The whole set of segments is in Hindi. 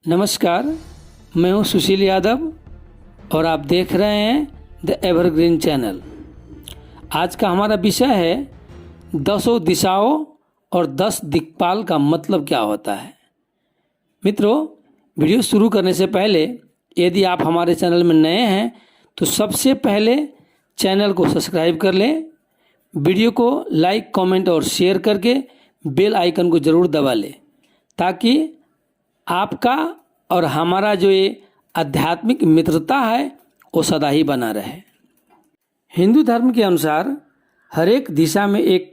नमस्कार, मैं हूं सुशील यादव और आप देख रहे हैं द एवरग्रीन चैनल। आज का हमारा विषय है 10 दिशाओं और 10 दिक्पाल का मतलब क्या होता है। मित्रों, वीडियो शुरू करने से पहले यदि आप हमारे चैनल में नए हैं तो सबसे पहले चैनल को सब्सक्राइब कर लें, वीडियो को लाइक, कमेंट और शेयर करके बेल आइकन को ज़रूर दबा लें ताकि आपका और हमारा जो ये आध्यात्मिक मित्रता है वो सदा ही बना रहे। हिंदू धर्म के अनुसार हर एक दिशा में एक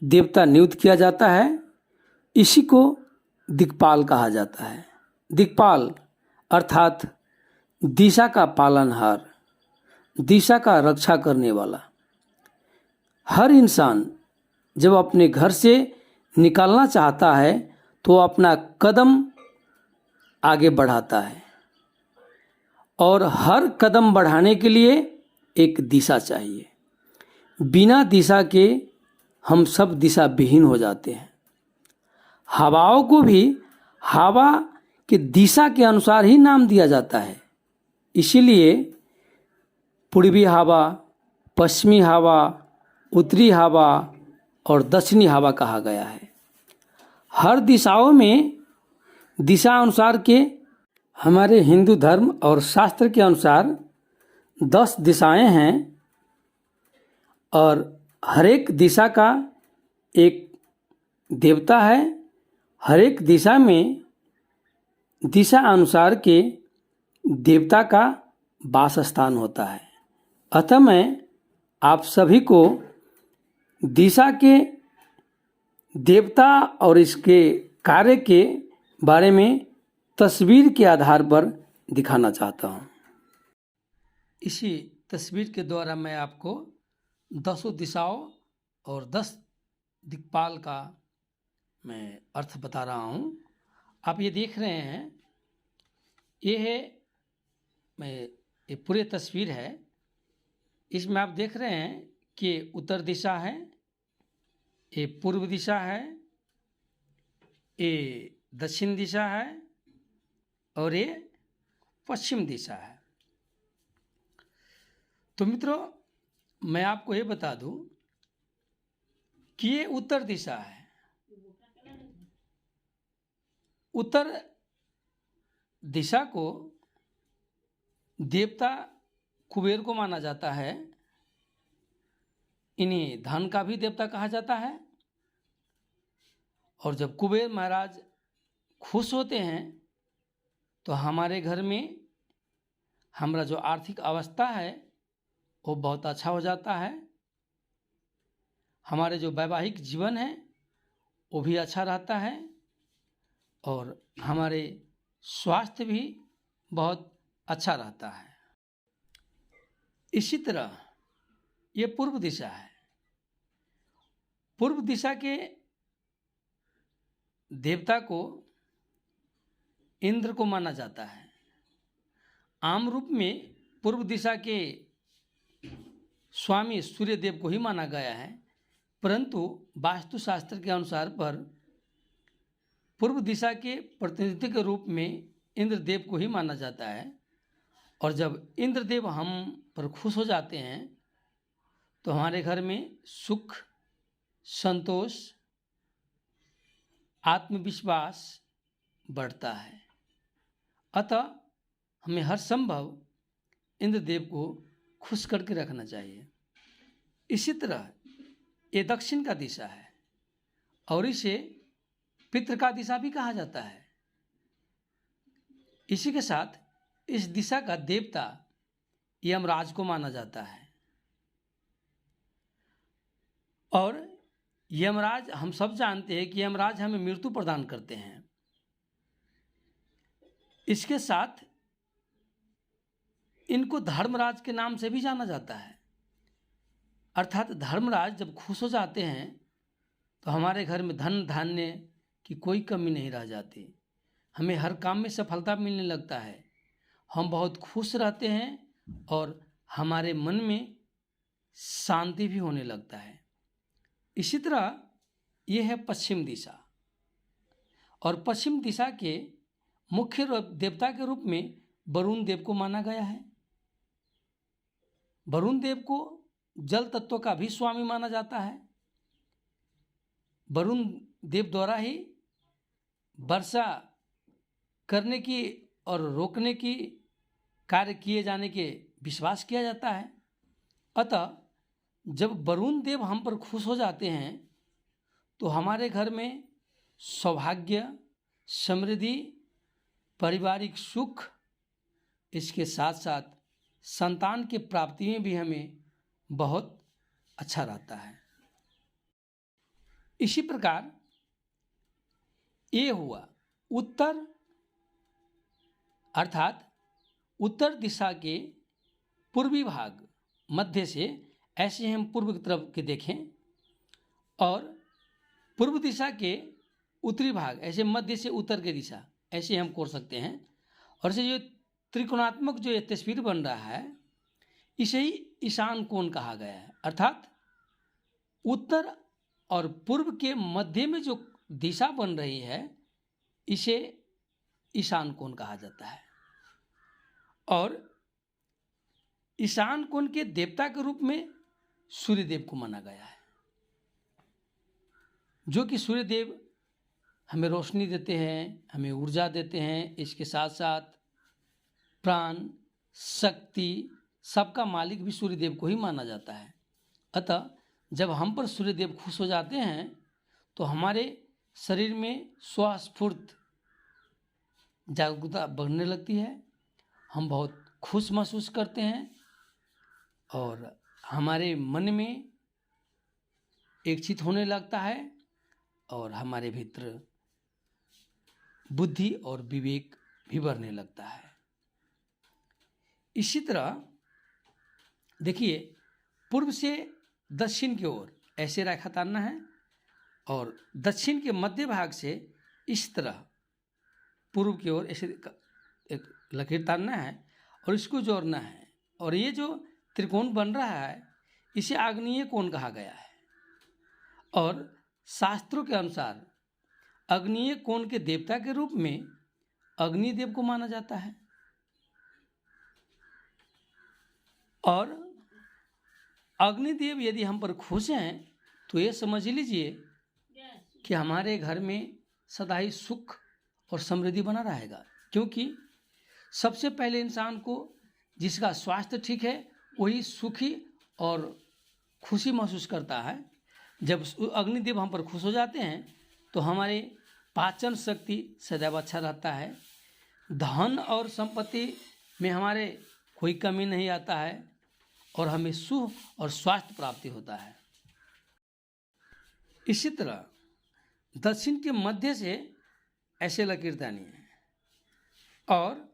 देवता नियुक्त किया जाता है। इसी को दिक्पाल कहा जाता है। दिक्पाल अर्थात दिशा का पालनहार, दिशा का रक्षा करने वाला। हर इंसान जब अपने घर से निकलना चाहता है तो अपना कदम आगे बढ़ाता है और हर कदम बढ़ाने के लिए एक दिशा चाहिए। बिना दिशा के हम सब दिशा विहीन हो जाते हैं। हवाओं को भी हवा के दिशा के अनुसार ही नाम दिया जाता है। इसीलिए पूर्वी हवा, पश्चिमी हवा, उत्तरी हवा और दक्षिणी हवा कहा गया है। हर दिशाओं में दिशा अनुसार के हमारे हिंदू धर्म और शास्त्र के अनुसार 10 दिशाएं हैं और हर एक दिशा का एक देवता है। हर एक दिशा में दिशा अनुसार के देवता का वास स्थान होता है। अतः मैं आप सभी को दिशा के देवता और इसके कार्य के बारे में तस्वीर के आधार पर दिखाना चाहता हूँ। इसी तस्वीर के द्वारा मैं आपको 10 दिशाओं और 10 दिक्पाल का मैं अर्थ बता रहा हूँ। आप ये देख रहे हैं, ये पूरी तस्वीर है। इसमें आप देख रहे हैं कि उत्तर दिशा है, ये पूर्व दिशा है, ये दक्षिण दिशा है और ये पश्चिम दिशा है। तो मित्रों, मैं आपको ये बता दूं कि ये उत्तर दिशा है। उत्तर दिशा को देवता कुबेर को माना जाता है। इन्हें धन का भी देवता कहा जाता है। और जब कुबेर महाराज खुश होते हैं तो हमारे घर में हमारा जो आर्थिक अवस्था है वो बहुत अच्छा हो जाता है। हमारे जो वैवाहिक जीवन है वो भी अच्छा रहता है और हमारे स्वास्थ्य भी बहुत अच्छा रहता है। इसी तरह ये पूर्व दिशा है। पूर्व दिशा के देवता को इंद्र को माना जाता है। आम रूप में पूर्व दिशा के स्वामी सूर्य देव को ही माना गया है, परंतु वास्तुशास्त्र के अनुसार पर पूर्व दिशा के प्रतिनिधि के रूप में इंद्रदेव को ही माना जाता है। और जब इंद्रदेव हम पर खुश हो जाते हैं तो हमारे घर में सुख, संतोष, आत्मविश्वास बढ़ता है। अतः हमें हर संभव इंद्रदेव को खुश करके रखना चाहिए। इसी तरह ये दक्षिण का दिशा है और इसे पितृ का दिशा भी कहा जाता है। इसी के साथ इस दिशा का देवता यमराज को माना जाता है। और यमराज, हम सब जानते हैं कि यमराज हमें मृत्यु प्रदान करते हैं। इसके साथ इनको धर्मराज के नाम से भी जाना जाता है। अर्थात धर्मराज जब खुश हो जाते हैं तो हमारे घर में धन धान्य की कोई कमी नहीं रह जाती। हमें हर काम में सफलता मिलने लगता है। हम बहुत खुश रहते हैं और हमारे मन में शांति भी होने लगता है। इसी तरह यह है पश्चिम दिशा। और पश्चिम दिशा के मुख्य देवता के रूप में वरुण देव को माना गया है। वरुण देव को जल तत्व का भी स्वामी माना जाता है। वरुण देव द्वारा ही वर्षा करने की और रोकने की कार्य किए जाने के विश्वास किया जाता है। अतः जब वरुण देव हम पर खुश हो जाते हैं तो हमारे घर में सौभाग्य, समृद्धि, पारिवारिक सुख, इसके साथ साथ संतान की प्राप्ति में भी हमें बहुत अच्छा रहता है। इसी प्रकार ये हुआ उत्तर, अर्थात उत्तर दिशा के पूर्वी भाग मध्य से, ऐसे हम पूर्व की तरफ के देखें, और पूर्व दिशा के उत्तरी भाग ऐसे मध्य से उत्तर की दिशा, ऐसे हम कोर सकते हैं। और इसे जो त्रिकोणात्मक जो ये तस्वीर बन रहा है, इसे ही ईशान कोण कहा गया है। अर्थात उत्तर और पूर्व के मध्य में जो दिशा बन रही है, इसे ईशान कोण कहा जाता है। और ईशान कोण के देवता के रूप में सूर्यदेव को माना गया है, जो कि सूर्यदेव हमें रोशनी देते हैं, हमें ऊर्जा देते हैं। इसके साथ साथ प्राण, शक्ति, सबका मालिक भी सूर्यदेव को ही माना जाता है। अतः जब हम पर सूर्यदेव खुश हो जाते हैं तो हमारे शरीर में स्वस्फूर्त जागरूकता बढ़ने लगती है, हम बहुत खुश महसूस करते हैं और हमारे मन में एक चित होने लगता है और हमारे भीतर बुद्धि और विवेक भी बढ़ने लगता है। इसी तरह देखिए, पूर्व से दक्षिण की ओर ऐसे रेखा तानना है और दक्षिण के मध्य भाग से इस तरह पूर्व की ओर ऐसे एक लकीर तानना है और इसको जोड़ना है। और ये जो त्रिकोण बन रहा है, इसे आग्नेय कोण कहा गया है। और शास्त्रों के अनुसार आग्नेय कोण के देवता के रूप में अग्निदेव को माना जाता है। और अग्निदेव यदि हम पर खुश हैं तो ये समझ लीजिए कि हमारे घर में सदा ही सुख और समृद्धि बना रहेगा, क्योंकि सबसे पहले इंसान को जिसका स्वास्थ्य ठीक है वही सुखी और खुशी महसूस करता है। जब अग्निदेव हम पर खुश हो जाते हैं तो हमारे पाचन शक्ति सदैव अच्छा रहता है, धन और संपत्ति में हमारे कोई कमी नहीं आता है और हमें सुख और स्वास्थ्य प्राप्ति होता है। इसी तरह दक्षिण के मध्य से ऐसे लकीर तानिए है और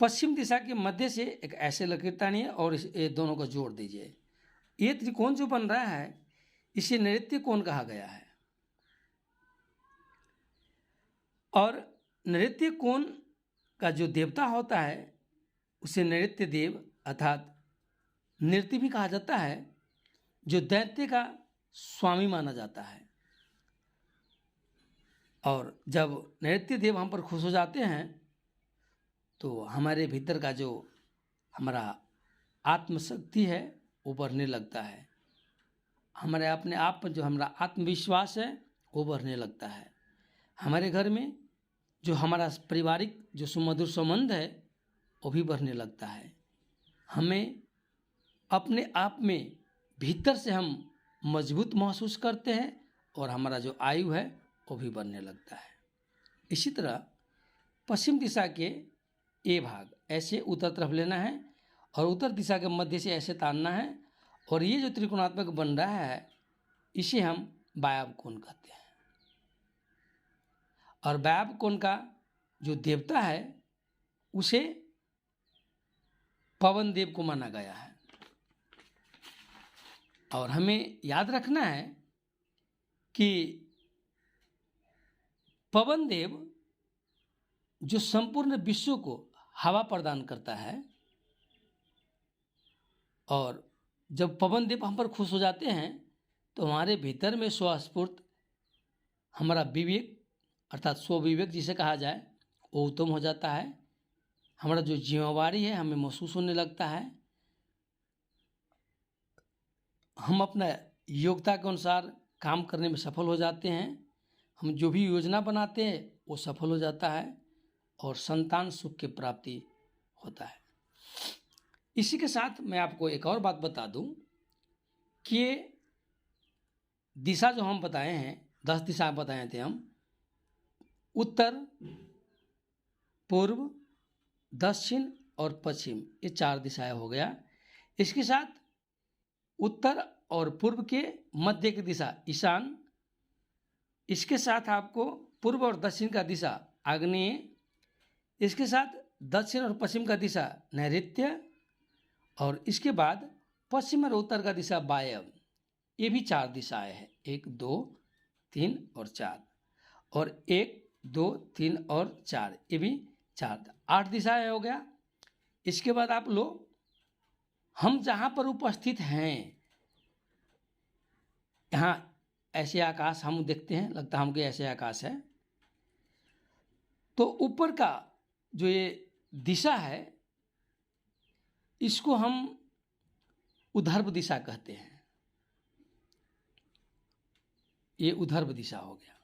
पश्चिम दिशा के मध्य से एक ऐसे लकीर तानिए और ये दोनों को जोड़ दीजिए। ये त्रिकोण जो बन रहा है इसे नैऋत्य कोण कहा गया है। और नैऋत्य कोण का जो देवता होता है उसे नैऋत्य देव अर्थात नृत्य भी कहा जाता है, जो दैत्य का स्वामी माना जाता है। और जब नैऋत्य देव हम पर खुश हो जाते हैं तो हमारे भीतर का जो हमारा आत्मशक्ति है वो बढ़ने लगता है, हमारे अपने आप पर जो हमारा आत्मविश्वास है वो बढ़ने लगता है। हमारे घर में जो हमारा पारिवारिक जो सुमधुर संबंध है वो भी बढ़ने लगता है। हमें अपने आप में भीतर से हम मजबूत महसूस करते हैं और हमारा जो आयु है वो भी बढ़ने लगता है। इसी तरह पश्चिम दिशा के ये भाग ऐसे उत्तर तरफ लेना है और उत्तर दिशा के मध्य से ऐसे तानना है और ये जो त्रिकोणात्मक बन रहा है इसे हम वायव्य कोण कहते हैं। और वायव्य कोण का जो देवता है उसे पवन देव को माना गया है। और हमें याद रखना है कि पवन देव जो संपूर्ण विश्व को हवा प्रदान करता है, और जब पवन देव हम पर खुश हो जाते हैं तो हमारे भीतर में स्वस्फूर्त हमारा विवेक अर्थात स्वविवेक जिसे कहा जाए वो उत्तम हो जाता है। हमारा जो जिम्मेवारी है हमें महसूस होने लगता है। हम अपना योग्यता के अनुसार काम करने में सफल हो जाते हैं। हम जो भी योजना बनाते हैं वो सफल हो जाता है और संतान सुख की प्राप्ति होता है। इसी के साथ मैं आपको एक और बात बता दूं कि दिशा जो हम बताए हैं, 10 दिशा बताए थे हम, उत्तर, पूर्व, दक्षिण और पश्चिम, ये 4 दिशाएं हो गया। इसके साथ उत्तर और पूर्व के मध्य की दिशा ईशान, इसके साथ आपको पूर्व और दक्षिण का दिशा आग्नेय, इसके साथ दक्षिण और पश्चिम का दिशा नैऋत्य, और इसके बाद पश्चिम और उत्तर का दिशा वायव्य। ये भी 4 दिशाएं हैं, 1 2 3 और 4, और 1 2 3 और 4, ये भी 4, 8 दिशाएं हो गया। इसके बाद आप लोग हम जहाँ पर उपस्थित हैं, यहाँ ऐसे आकाश हम देखते हैं, लगता है हमको ऐसे आकाश है, तो ऊपर का जो ये दिशा है इसको हम ऊर्ध्व दिशा कहते हैं। ये ऊर्ध्व दिशा हो गया।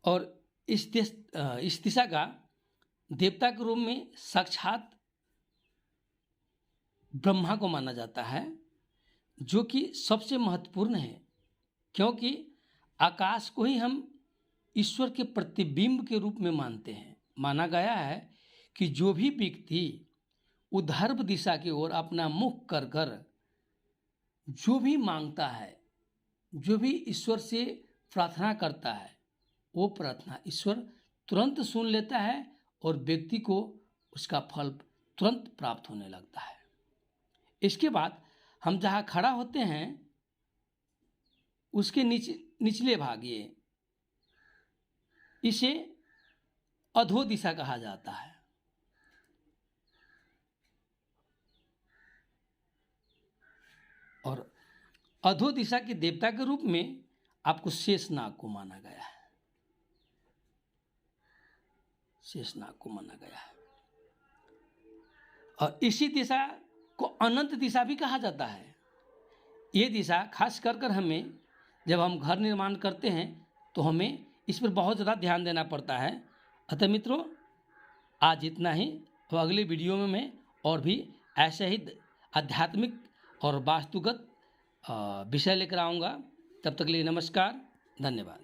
और इस दिशा का देवता के रूप में साक्षात ब्रह्मा को माना जाता है, जो कि सबसे महत्वपूर्ण है, क्योंकि आकाश को ही हम ईश्वर के प्रतिबिंब के रूप में मानते हैं। माना गया है कि जो भी व्यक्ति ऊर्ध्व दिशा की ओर अपना मुख कर कर जो भी मांगता है, जो भी ईश्वर से प्रार्थना करता है, वो प्रार्थना ईश्वर तुरंत सुन लेता है और व्यक्ति को उसका फल तुरंत प्राप्त होने लगता है। इसके बाद हम जहाँ खड़ा होते हैं उसके निचले भाग, ये इसे अधो दिशा कहा जाता है। और अधो दिशा के देवता के रूप में आपको शेषनाग को माना गया है। शेषनाग को माना गया है। और इसी दिशा को अनंत दिशा भी कहा जाता है। ये दिशा खास कर हमें जब हम घर निर्माण करते हैं तो हमें इस पर बहुत ज़्यादा ध्यान देना पड़ता है। अतः मित्रों, आज इतना ही। तो अगले वीडियो में मैं और भी ऐसे ही आध्यात्मिक और वास्तुगत विषय लेकर आऊँगा। तब तक के लिए नमस्कार, धन्यवाद।